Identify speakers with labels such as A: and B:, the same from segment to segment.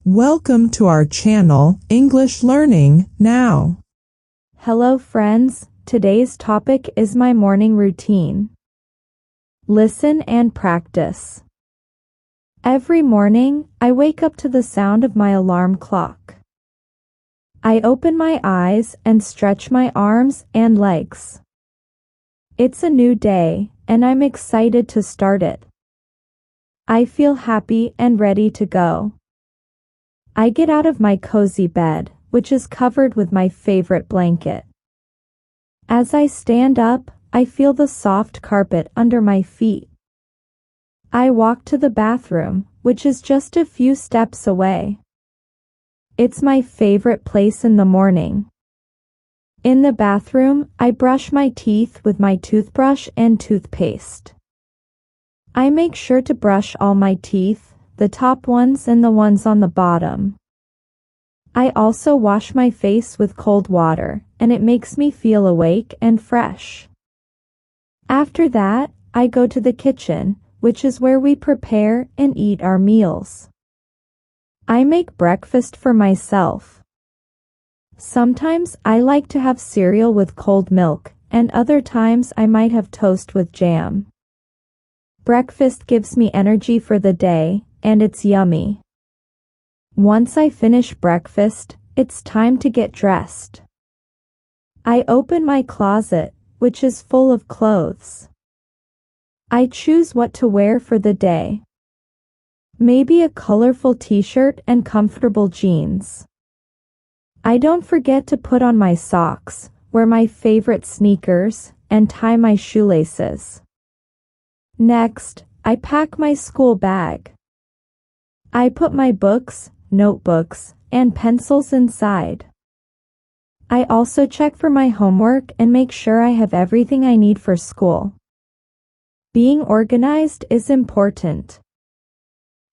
A: Welcome to our channel, English Learning Now.
B: Hello friends, today's topic is my morning routine. Listen and practice. Every morning, I wake up to the sound of my alarm clock. I open my eyes and stretch my arms and legs. It's a new day, and I'm excited to start it. I feel happy and ready to go. I get out of my cozy bed, which is covered with my favorite blanket. As I stand up, I feel the soft carpet under my feet. I walk to the bathroom, which is just a few steps away. It's my favorite place in the morning. In the bathroom, I brush my teeth with my toothbrush and toothpaste. I make sure to brush all my teeth, the top ones and the ones on the bottom. I also wash my face with cold water, and it makes me feel awake and fresh. After that, I go to the kitchen, which is where we prepare and eat our meals. I make breakfast for myself. Sometimes I like to have cereal with cold milk, and other times I might have toast with jam. Breakfast gives me energy for the day, and it's yummy. Once I finish breakfast, it's time to get dressed. I open my closet, which is full of clothes. I choose what to wear for the day. Maybe a colorful t-shirt and comfortable jeans. I don't forget to put on my socks, wear my favorite sneakers, and tie my shoelaces. Next, I pack my school bag. I put my books, notebooks, and pencils inside. I also check for my homework and make sure I have everything I need for school. Being organized is important.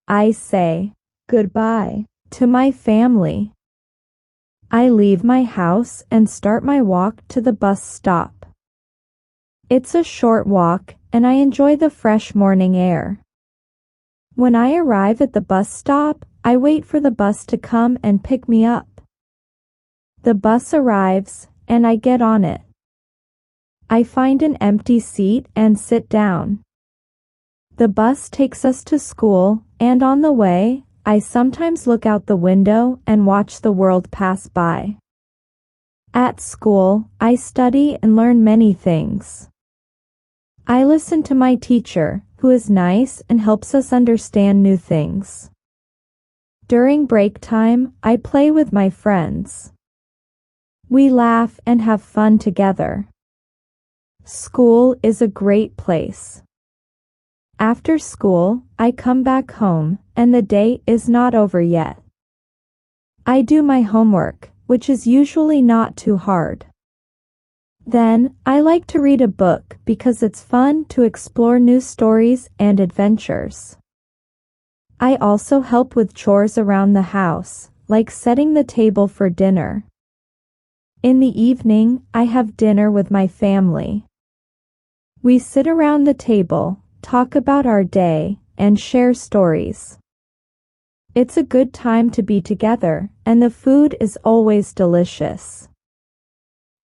B: I say goodbye to my family. I leave my house and start my walk to the bus stop. It's a short walk, and I enjoy the fresh morning air. When I arrive at the bus stop, I wait for the bus to come and pick me up. The bus arrives, and I get on it. I find an empty seat and sit down. The bus takes us to school, and on the way, I sometimes look out the window and watch the world pass by. At school, I study and learn many things. I listen to my teacher, who is nice and helps us understand new things. During break time, I play with my friends. We laugh and have fun together. School is a great place. After school, I come back home, and the day is not over yet. I do my homework, which is usually not too hard. Then, I like to read a book because it's fun to explore new stories and adventures. I also help with chores around the house, like setting the table for dinner. In the evening, I have dinner with my family. We sit around the table, talk about our day, and share stories. It's a good time to be together, and the food is always delicious.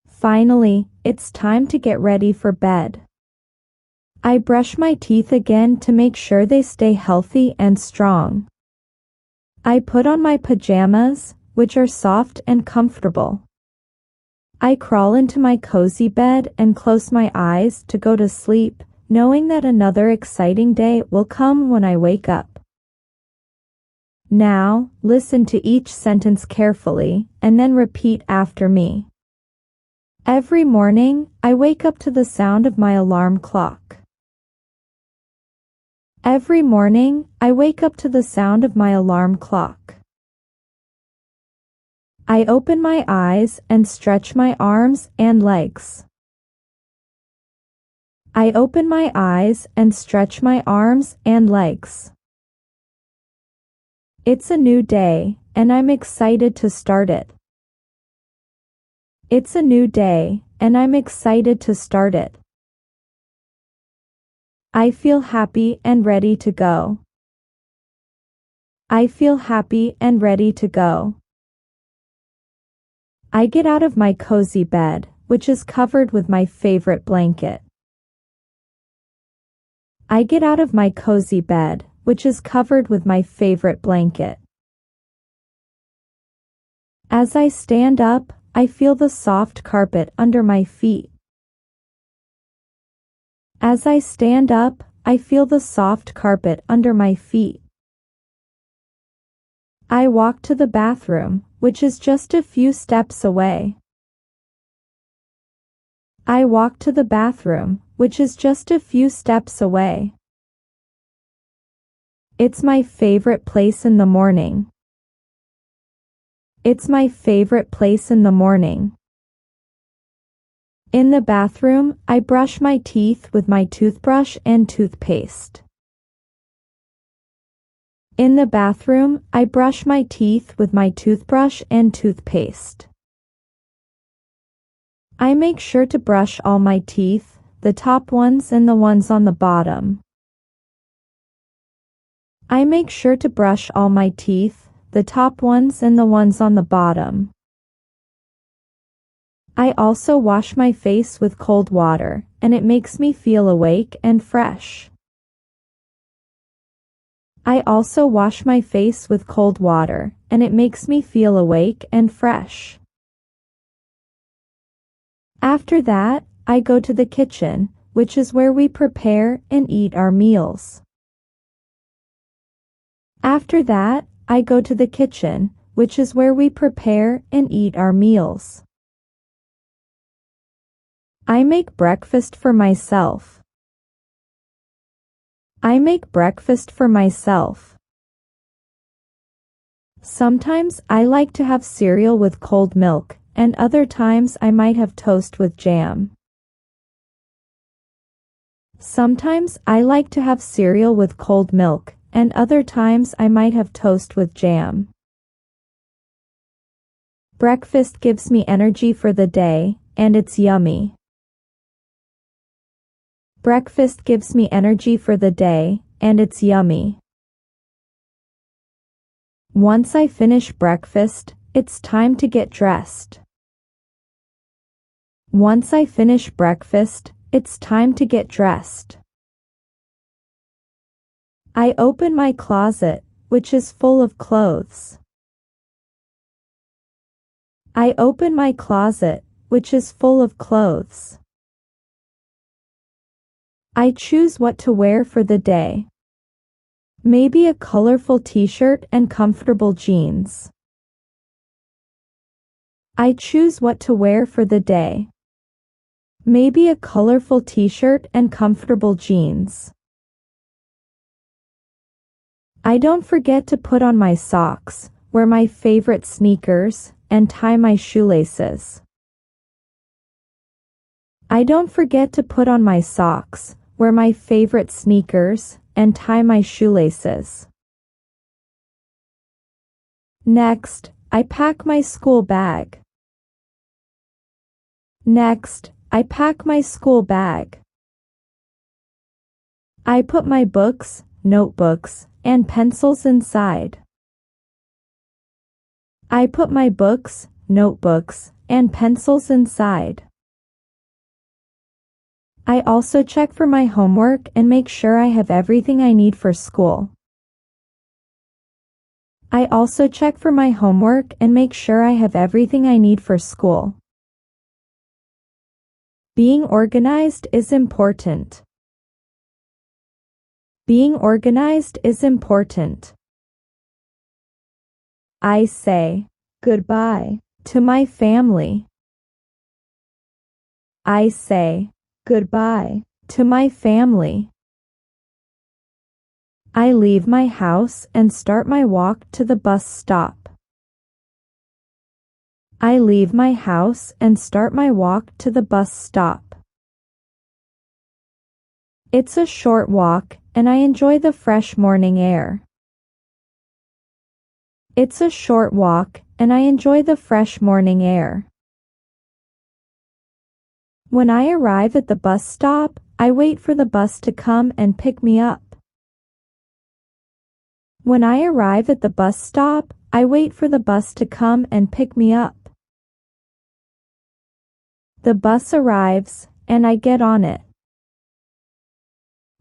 B: Finally, it's time to get ready for bed. I brush my teeth again to make sure they stay healthy and strong. I put on my pajamas, which are soft and comfortable. I crawl into my cozy bed and close my eyes to go to sleep, knowing that another exciting day will come when I wake up. Now, listen to each sentence carefully, and then repeat after me. Every morning, I wake up to the sound of my alarm clock. Every morning, I wake up to the sound of my alarm clock. I open my eyes and stretch my arms and legs. I open my eyes and stretch my arms and legs. It's a new day, and I'm excited to start it. It's a new day, and I'm excited to start it. I feel happy and ready to go. I feel happy and ready to go. I get out of my cozy bed, which is covered with my favorite blanket. I get out of my cozy bed, which is covered with my favorite blanket. As I stand up, I feel the soft carpet under my feet. As I stand up, I feel the soft carpet under my feet. I walk to the bathroom, which is just a few steps away. I walk to the bathroom, which is just a few steps away. It's my favorite place in the morning. It's my favorite place in the morning. In the bathroom, I brush my teeth with my toothbrush and toothpaste. In the bathroom, I brush my teeth with my toothbrush and toothpaste. I make sure to brush all my teeth, the top ones and the ones on the bottom. I make sure to brush all my teeth, the top ones and the ones on the bottom. I also wash my face with cold water, and it makes me feel awake and fresh. I also wash my face with cold water, and it makes me feel awake and fresh. After that, I go to the kitchen, which is where we prepare and eat our meals. After that, I go to the kitchen, which is where we prepare and eat our meals. I make breakfast for myself. I make breakfast for myself. Sometimes I like to have cereal with cold milk, and other times I might have toast with jam. Sometimes I like to have cereal with cold milk, and other times I might have toast with jam. Breakfast gives me energy for the day, and it's yummy. Breakfast gives me energy for the day, and it's yummy. Once I finish breakfast, it's time to get dressed. Once I finish breakfast, it's time to get dressed. I open my closet, which is full of clothes. I open my closet, which is full of clothes. I choose what to wear for the day. Maybe a colorful t-shirt and comfortable jeans. I choose what to wear for the day. Maybe a colorful t-shirt and comfortable jeans. I don't forget to put on my socks, wear my favorite sneakers, and tie my shoelaces. I don't forget to put on my socks, wear my favorite sneakers, and tie my shoelaces. Next, I pack my school bag. Next, I pack my school bag. I put my books, notebooks, and pencils inside. I put my books, notebooks, and pencils inside. I also check for my homework and make sure I have everything I need for school. I also check for my homework and make sure I have everything I need for school. Being organized is important. Being organized is important. I say goodbye to my family. I say goodbye to my family. I leave my house and start my walk to the bus stop. I leave my house and start my walk to the bus stop. It's a short walk, and I enjoy the fresh morning air. It's a short walk, and I enjoy the fresh morning air. When I arrive at the bus stop, I wait for the bus to come and pick me up. When I arrive at the bus stop, I wait for the bus to come and pick me up. The bus arrives, and I get on it.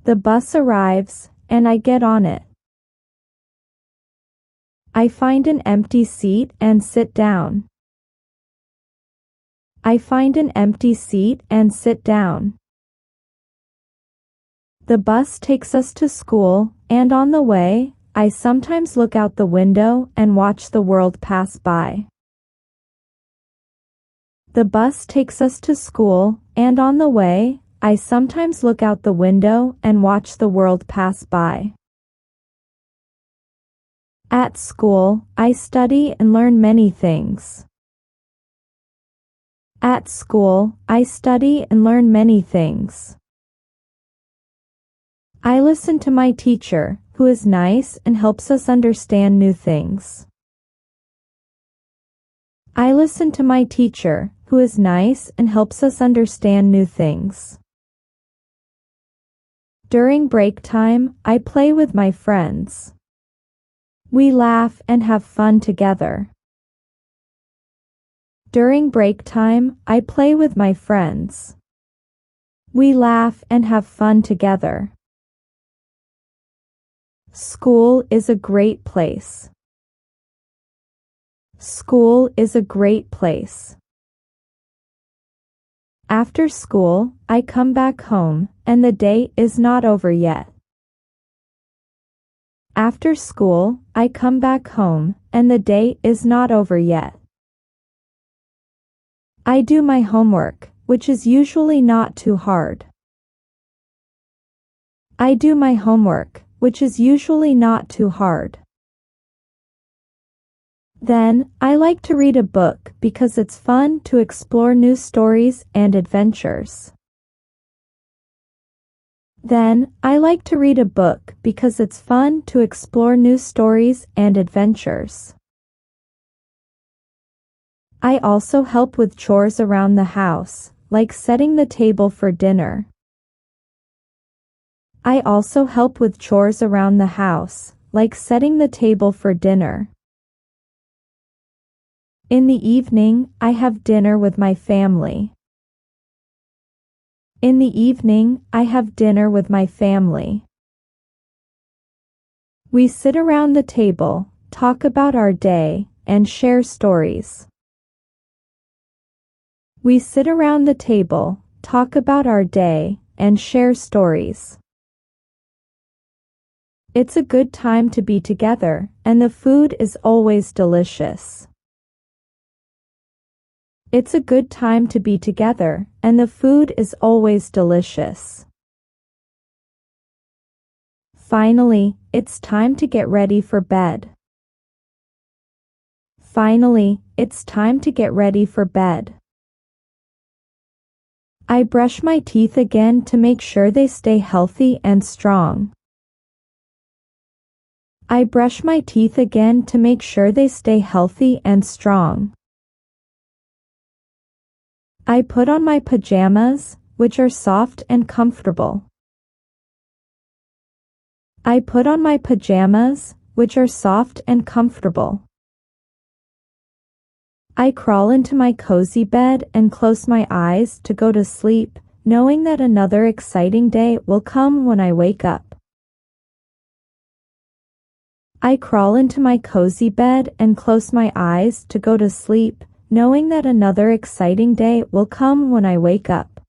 B: The bus arrives, and I get on it. I find an empty seat and sit down. I find an empty seat and sit down. The bus takes us to school, and on the way, I sometimes look out the window and watch the world pass by. The bus takes us to school, and on the way, I sometimes look out the window and watch the world pass by. At school, I study and learn many things. At school, I study and learn many things. I listen to my teacher, who is nice and helps us understand new things. I listen to my teacher, who is nice and helps us understand new things. During break time, I play with my friends. We laugh and have fun together. During break time, I play with my friends. We laugh and have fun together. School is a great place. School is a great place. After school, I come back home, and the day is not over yet. After school, I come back home, and the day is not over yet. I do my homework, which is usually not too hard. I do my homework, which is usually not too hard. Then, I like to read a book because it's fun to explore new stories and adventures. Then, I like to read a book because it's fun to explore new stories and adventures. I also help with chores around the house, like setting the table for dinner. I also help with chores around the house, like setting the table for dinner. In the evening, I have dinner with my family. In the evening, I have dinner with my family. We sit around the table, talk about our day, and share stories. We sit around the table, talk about our day, and share stories. It's a good time to be together, and the food is always delicious. It's a good time to be together, and the food is always delicious. Finally, it's time to get ready for bed. Finally, it's time to get ready for bed. I brush my teeth again to make sure they stay healthy and strong. I brush my teeth again to make sure they stay healthy and strong. I put on my pajamas, which are soft and comfortable. I put on my pajamas, which are soft and comfortable. I crawl into my cozy bed and close my eyes to go to sleep, knowing that another exciting day will come when I wake up. I crawl into my cozy bed and close my eyes to go to sleep, knowing that another exciting day will come when I wake up.